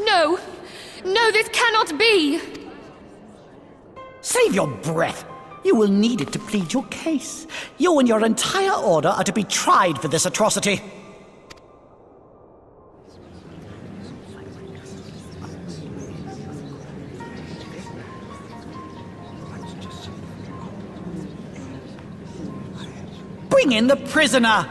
No! No, this cannot be! Save your breath. You will need it to plead your case. You and your entire order are to be tried for this atrocity. Bring in the prisoner!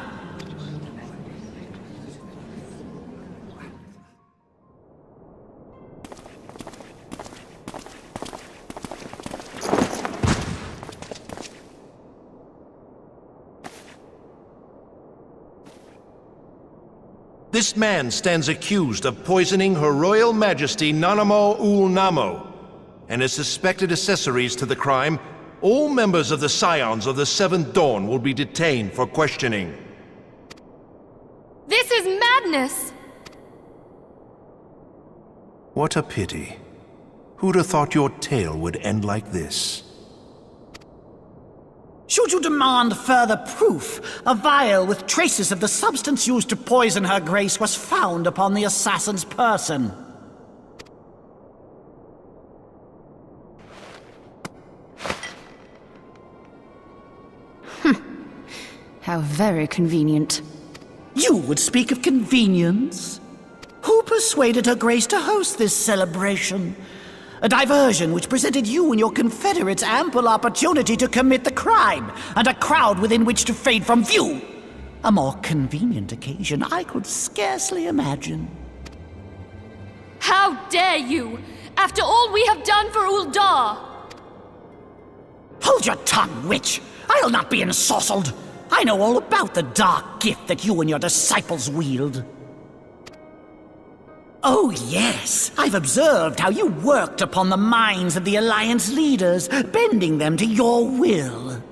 This man stands accused of poisoning Her Royal Majesty Nanamo Ul Namo, and as suspected accessories to the crime, all members of the Scions of the Seventh Dawn will be detained for questioning. This is madness! What a pity. Who'd have thought your tale would end like this? Should you demand further proof, a vial with traces of the substance used to poison Her Grace was found upon the assassin's person. How very convenient. You would speak of convenience? Who persuaded Her Grace to host this celebration? A diversion which presented you and your confederates ample opportunity to commit the crime, and a crowd within which to fade from view. A more convenient occasion I could scarcely imagine. How dare you! After all we have done for Uldar! Hold your tongue, witch! I'll not be ensorcelled! I know all about the dark gift that you and your disciples wield. Oh yes, I've observed how you worked upon the minds of the Alliance leaders, bending them to your will.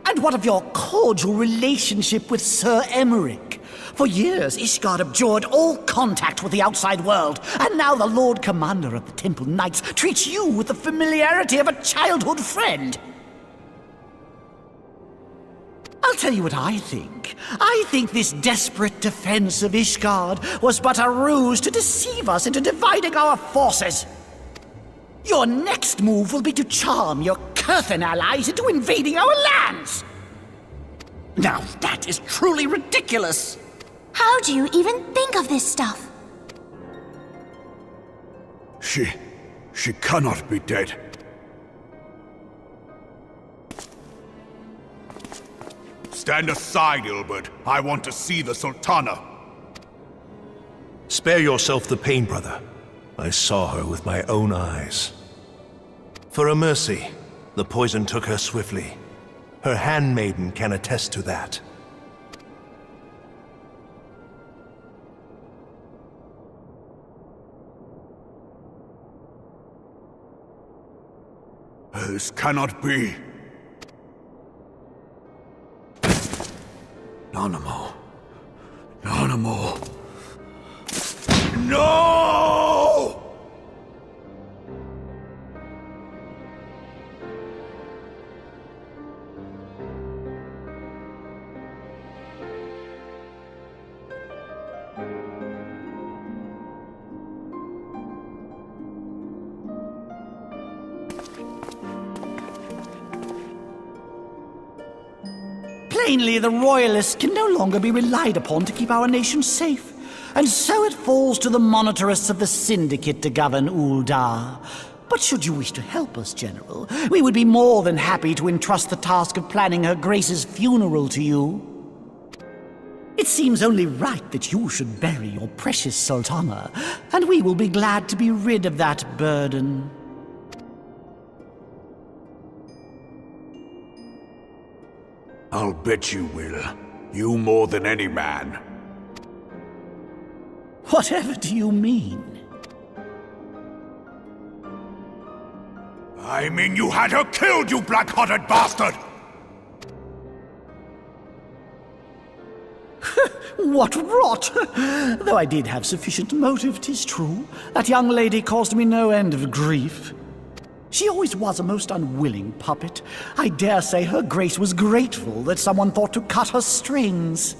And what of your cordial relationship with Sir Emmerich? For years, Ishgard abjured all contact with the outside world, and now the Lord Commander of the Temple Knights treats you with the familiarity of a childhood friend. I'll tell you what I think. I think this desperate defense of Ishgard was but a ruse to deceive us into dividing our forces. Your next move will be to charm your Kurthan allies into invading our lands. Now that is truly ridiculous. How do you even think of this stuff? She cannot be dead. Stand aside, Ilbert. I want to see the Sultana. Spare yourself the pain, brother. I saw her with my own eyes. For a mercy, the poison took her swiftly. Her handmaiden can attest to that. This cannot be. Nanamo. Nanamo. No! Plainly, the Royalists can no longer be relied upon to keep our nation safe. And so it falls to the monitorists of the Syndicate to govern Uldar. But should you wish to help us, General, we would be more than happy to entrust the task of planning Her Grace's funeral to you. It seems only right that you should bury your precious Sultana, and we will be glad to be rid of that burden. I'll bet you will. You more than any man. Whatever do you mean? I mean you had her killed, you black-hearted bastard! What rot! Though I did have sufficient motive, 'tis true. That young lady caused me no end of grief. She always was a most unwilling puppet. I dare say Her Grace was grateful that someone thought to cut her strings.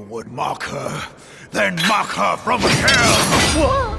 would mock her, then mock her from hell! What?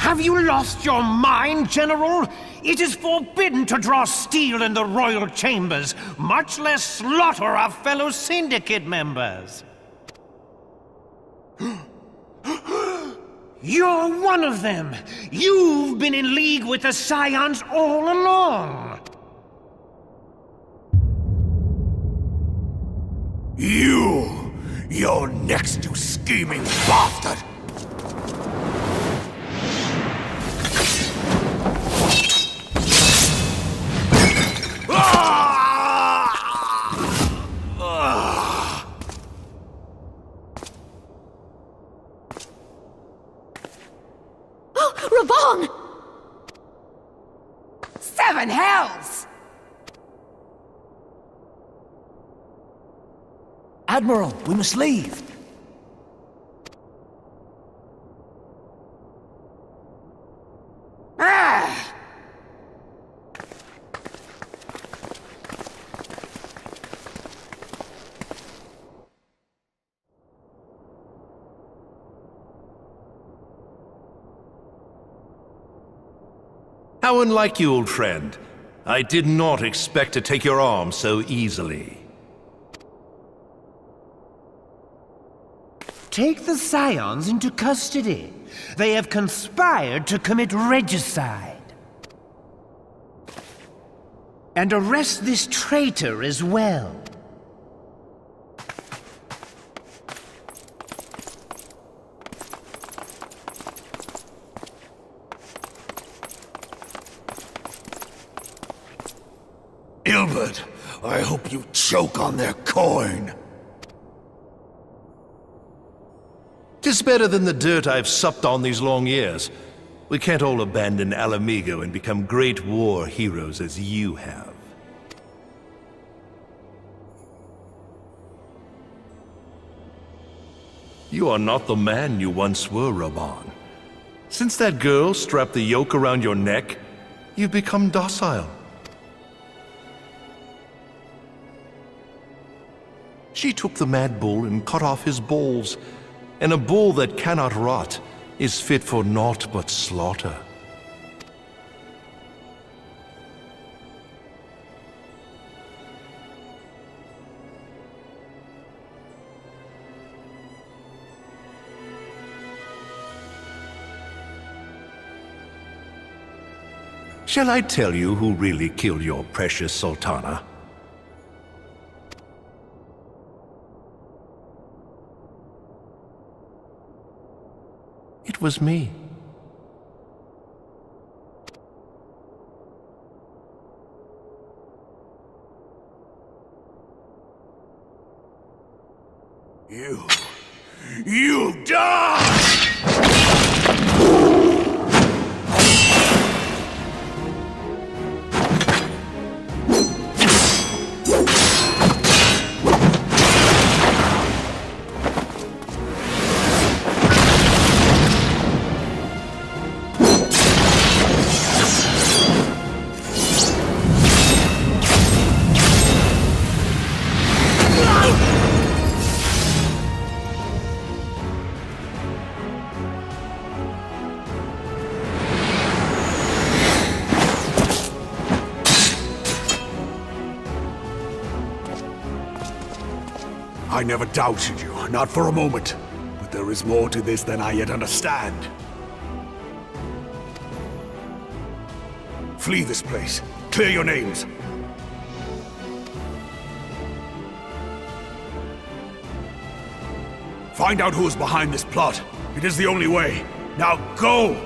Have you lost your mind, General? It is forbidden to draw steel in the royal chambers, much less slaughter our fellow Syndicate members. You're one of them! You've been in league with the Scions all along! You're next, you scheming bastard! Reborn! Seven hells! Admiral, we must leave. Ah! How unlike you, old friend. I did not expect to take your arm so easily. Take the Scions into custody. They have conspired to commit regicide. And arrest this traitor as well. Ilbert, I hope you choke on their coin. 'Tis better than the dirt I've supped on these long years. We can't all abandon Alamigo and become great war heroes as you have. You are not the man you once were, Reborn. Since that girl strapped the yoke around your neck, you've become docile. She took the mad bull and cut off his balls, and a bull that cannot rot is fit for naught but slaughter. Shall I tell you who really killed your precious Sultana? It was me. You die! I never doubted you, not for a moment. But there is more to this than I yet understand. Flee this place. Clear your names. Find out who is behind this plot. It is the only way. Now go!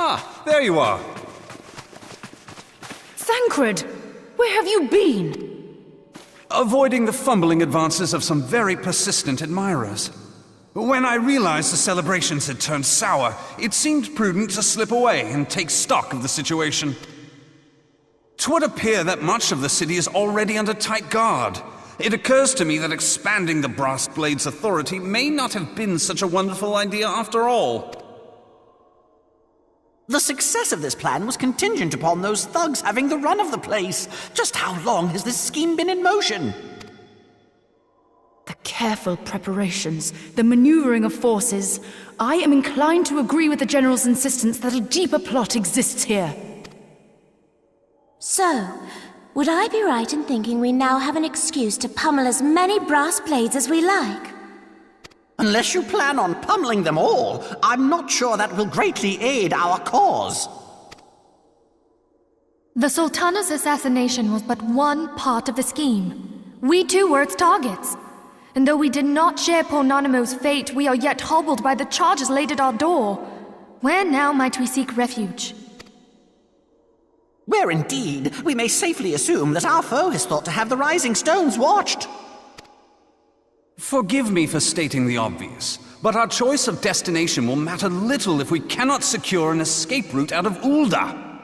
Ah, there you are. Thancred! Where have you been? Avoiding the fumbling advances of some very persistent admirers. When I realized the celebrations had turned sour, it seemed prudent to slip away and take stock of the situation. 'Twould appear that much of the city is already under tight guard. It occurs to me that expanding the Brass Blade's authority may not have been such a wonderful idea after all. The success of this plan was contingent upon those thugs having the run of the place. Just how long has this scheme been in motion? The careful preparations, the maneuvering of forces. I am inclined to agree with the General's insistence that a deeper plot exists here. So, would I be right in thinking we now have an excuse to pummel as many brass blades as we like? Unless you plan on pummeling them all, I'm not sure that will greatly aid our cause. The Sultana's assassination was but one part of the scheme. We too were its targets. And though we did not share poor Nanamo's fate, we are yet hobbled by the charges laid at our door. Where now might we seek refuge? Where indeed, we may safely assume that our foe has thought to have the Rising Stones watched. Forgive me for stating the obvious, but our choice of destination will matter little if we cannot secure an escape route out of Ulda.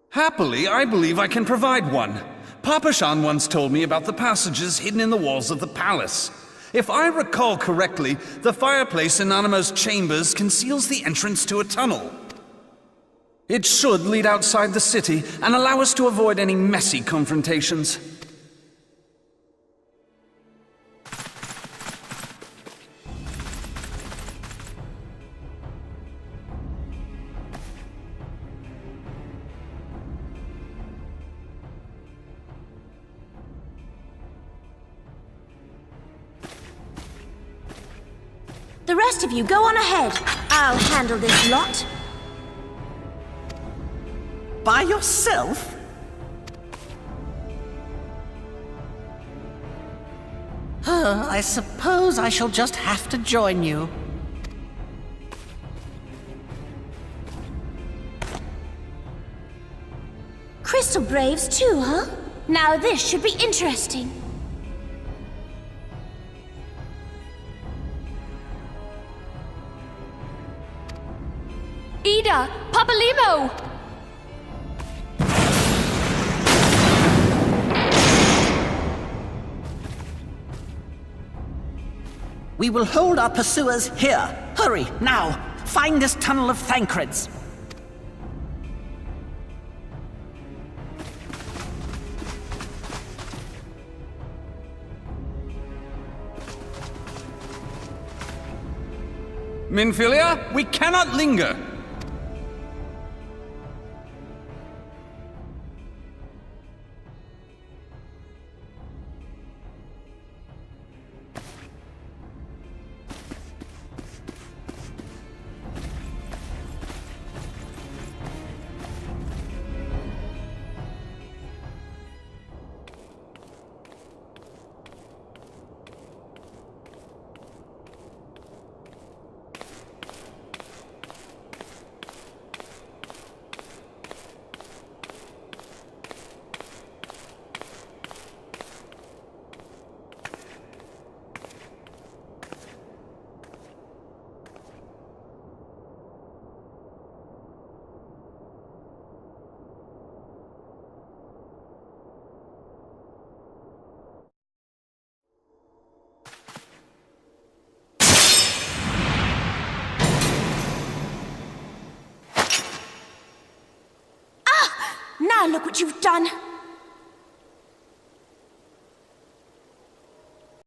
Happily, I believe I can provide one. Papa Shan once told me about the passages hidden in the walls of the palace. If I recall correctly, the fireplace in Nanamo's chambers conceals the entrance to a tunnel. It should lead outside the city and allow us to avoid any messy confrontations. The rest of you go on ahead. I'll handle this lot. By yourself? I suppose I shall just have to join you. Crystal Braves too, huh? Now this should be interesting. Ida! Papalimo! We will hold our pursuers here. Hurry, now! Find this tunnel of Thancred's. Minfilia, we cannot linger! Now look what you've done.